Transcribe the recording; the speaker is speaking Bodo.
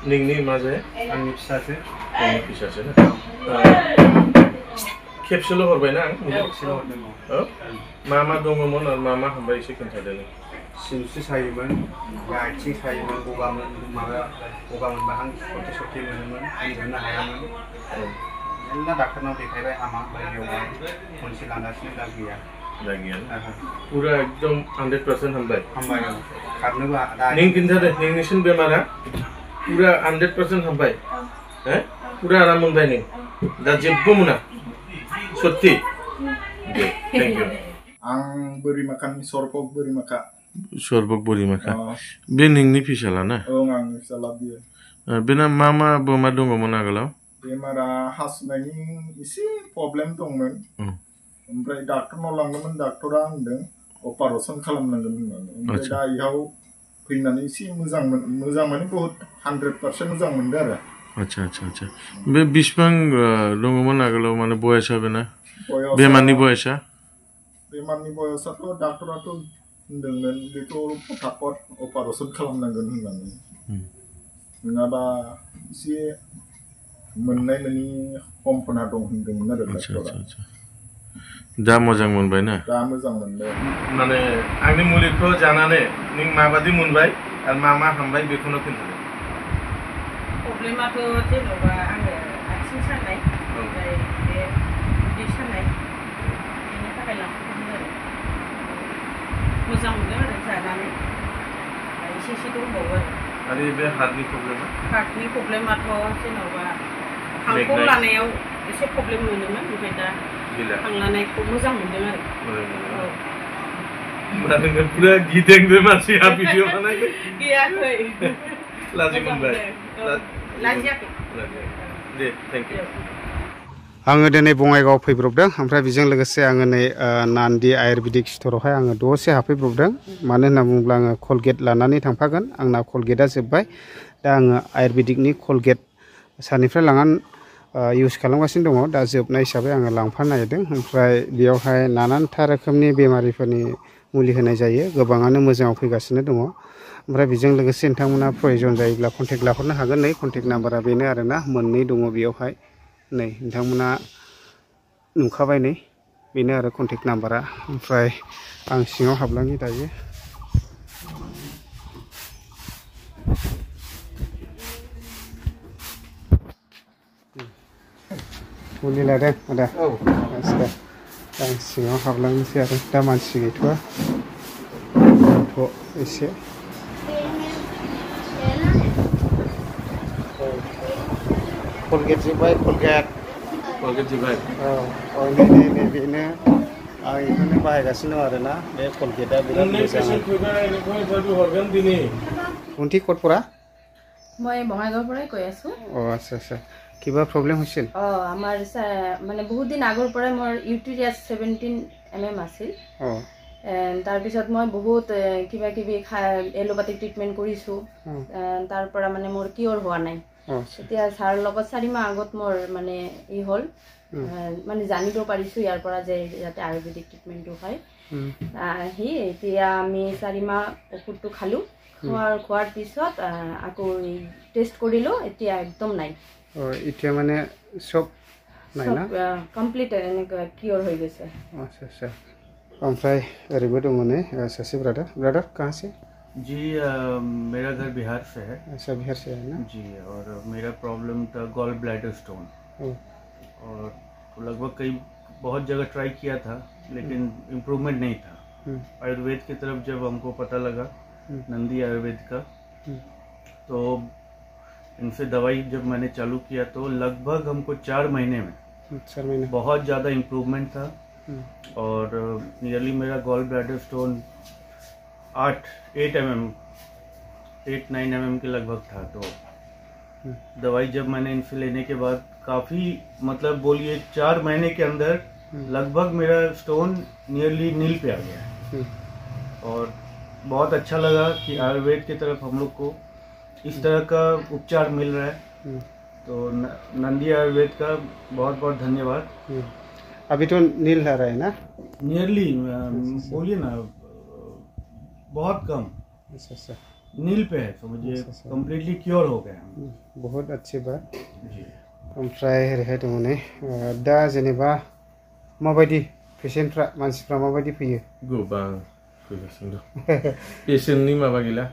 नोंनि माजे आंनि फिसासो नोंनि फिसासो ना खेबसेल' हरबायना आं खेबसेल' हरदों मा दङमोन आरो मा हामबाय एसे खोन्थादो नों सिनस्रि सायोमोन आथिं सायोमोन गगा मोनबा हां सथे मोनोमोन उन्दुनो हायामोन मेरला डाक्टारनाव देखायबाय हामा बायह्रायाव खनसे लांगासिनो दा गैया पूरा एकदम 100% हामबाय खारनोबो नों खिन्थादो नोंनिसिम बेमारा पूरा 100% हामबाय पूरा आराम मोनबाय नों दा जेबो मोना सत्ति थैंक यू आं बोरिमाखानि सरबक बोरिमाखा बे नोंनि फिसाला ना आंनि फिसाला बियो बेना मा बेमार दङमोन आगोलाव बेमारा हासुनायनि एसे प्रब्लेम दंमोन ओमफ्राय डाक्टरनाव लांदोंमोन डाक्टरा होनदों अपारेसन खालामनांगोन होननानै ओमफ्राय दा इयाव फैनानै एसे मोजां माने बहुत 100% मोजां मोनदों आरो अच्छा बे बिसिबां दङमोन आगोलाव माने बयसा बेना बेमारनि बयसाथ' डाक्टराथ' होनदोंमोन बेखौ फटाफट अपारेसन खालामनांगोन होननानै नङाबा एसे मोननाय मोनि सम्भावना दं होनदोंमोन आरो डाक्टरा दा मोजां मोनबाय ना दा मोजां मोनबाय माने आंनि मुलिखौ जानानै नों माबादि मोनबाय आरो मा हामबाय बेखौनो खोन्थादो प्रब्लेमाथ' जेन'बा आङो आथिं सानाय ओमफ्राय बे उदै सानाय बेनि थाखाय लांफैदोंमोन आरो मोजां मोनदों आरो जानानै एसे दंबावो आरो बे हार्टनि प्रब्लेमाथ' जेन'बा हांखौ लानायाव एसे प्रब्लेम मोनोमोन ओमफ्राय दा हां लानायखौ मोजां मोनदों आरो पूरा गिदिंदो मानसिया भिडिअ बानायदो गैयाखै लाजि मोनबाय लाजियाखै दे थैंक यू आङो दिनै बङाइगाव फैब्रबदों ओमफ्राय बेजों लोगोसे आङो नै नान्दि आयुर्वेदिक स्ट'रावहाय आङो दसे हाबफैब्रबदों मानो होनना बुङोब्ला आङो कलगेट लानानै थांफागोन आंना कलगेटआ जोब्बाय दा आङो आयुर्वेदिकनि कलगेट सारनिफ्राय लानानै इउज खालामगासिनो दङ दा जोबनाय हिसाबै आङो लांफानो नागिरदों ओमफ्राय बेयावहाय नानानथा रोखोमनि बेमारिफोरनि मुलि होनाय जायो गोबाङानो मोजाङाव फैगासिनो दङ ओमफ्राय बेजों लोगोसे नोंथांमोना प्रयजन जायोब्ला कन्टेक्ट लाहरनो हागोन नै कन्टेक्ट नाम्बारा बेनो आरोना मोननै दङ बेयावहाय नै नोंथांमोना नुखाबाय नै बेनो आरो कन्टेक्ट नाम्बारा ओमफ्राय आं सिङाव हाबलांनि दायो मुलि लादों आदा आं सिङाव हाबलांनोसै आरो दा मानसि गैथ'आ एसे कलगेट जोब्बाय कलगेट जोब्बाय नै बेनो आं बेखौनो बाहायगासिनो दं आरोना बे कलगेटआ बिराद मोजां কোনটি ক'ৰ পৰা মই বঙাইগাঁৱৰ পৰাই কৈ আছো আচ্ছা কিবা প্ৰব্লেম হৈছিল আমাৰ মানে বহুত দিন আগৰ পৰাই মোৰ ইউটেৰিয়াছ 17 mm আছিল তাৰপিছত মই বহুত কিবা কিবি এলোপেথিক ট্ৰিটমেণ্ট কৰিছোঁ তাৰ পৰা মানে মোৰ কিয়ৰ হোৱা নাই এতিয়া ছাৰৰ লগত 4 মাহ আগত মোৰ মানে হ'ল মানে জানিব পাৰিছোঁ ইয়াৰ পৰা যে ইয়াতে আয়ুৰ্বেদিক ট্ৰিটমেণ্টটো হয় এতিয়া আমি 4 মাহ ঔষধটো খালোঁ খোৱাৰ পিছত আকৌ টেষ্ট কৰিলোঁ এতিয়া একদম নাই এতিয়া মানে সব নাই না কমপ্লিট এনেকৈ কিয়ৰ হৈ গৈছে আচ্ছা ओमफ्राय ओरैबो दङ नै सासे ब्रदर कहाँ से जी मेरा घर बिहार से है अच्छा बिहार से है ना जी और मेरा प्रॉब्लम था गॉल ब्लैडर स्टोन और लगभग बहुत जगह ट्राई किया था लेकिन इम्प्रूवमेंट नहीं था आयुर्वेद की तरफ जब हमको पता लगा नंदी आयुर्वेद का तो इनसे दवाई जब मैंने चालू किया तो लगभग हमको 4 महीने में बहुत ज़्यादा इम्प्रूवमेंट था और नियरली मेरा गॉल ब्लैडर स्टोन 8-9 mm के लगभग था तो दवाई जब मैंने इनसे लेने के बाद काफ़ी मतलब बोलिए 4 महीने के अंदर लगभग मेरा स्टोन नियरली नील पे आ गया और बहुत अच्छा लगा कि आयुर्वेद की तरफ हम लोग को इस तरह का उपचार मिल रहा है तो नंदी आयुर्वेद का बहुत बहुत धन्यवाद अभी तो नील आ रहा है ना नियरली बोलिए ना बहुत कम अच्छा नील पे है, समझिए कंप्लीटली क्योर हो गया। बहुत अच्छी बात। ओमफ्राय ओरैहाय दङ नै दा जेनेबा माबायदि पेसेन्टफ्रा मानसिफ्रा माबायदि फैयो? गोबां फैगासिनो दं। पेसेन्टनि माबा गैला।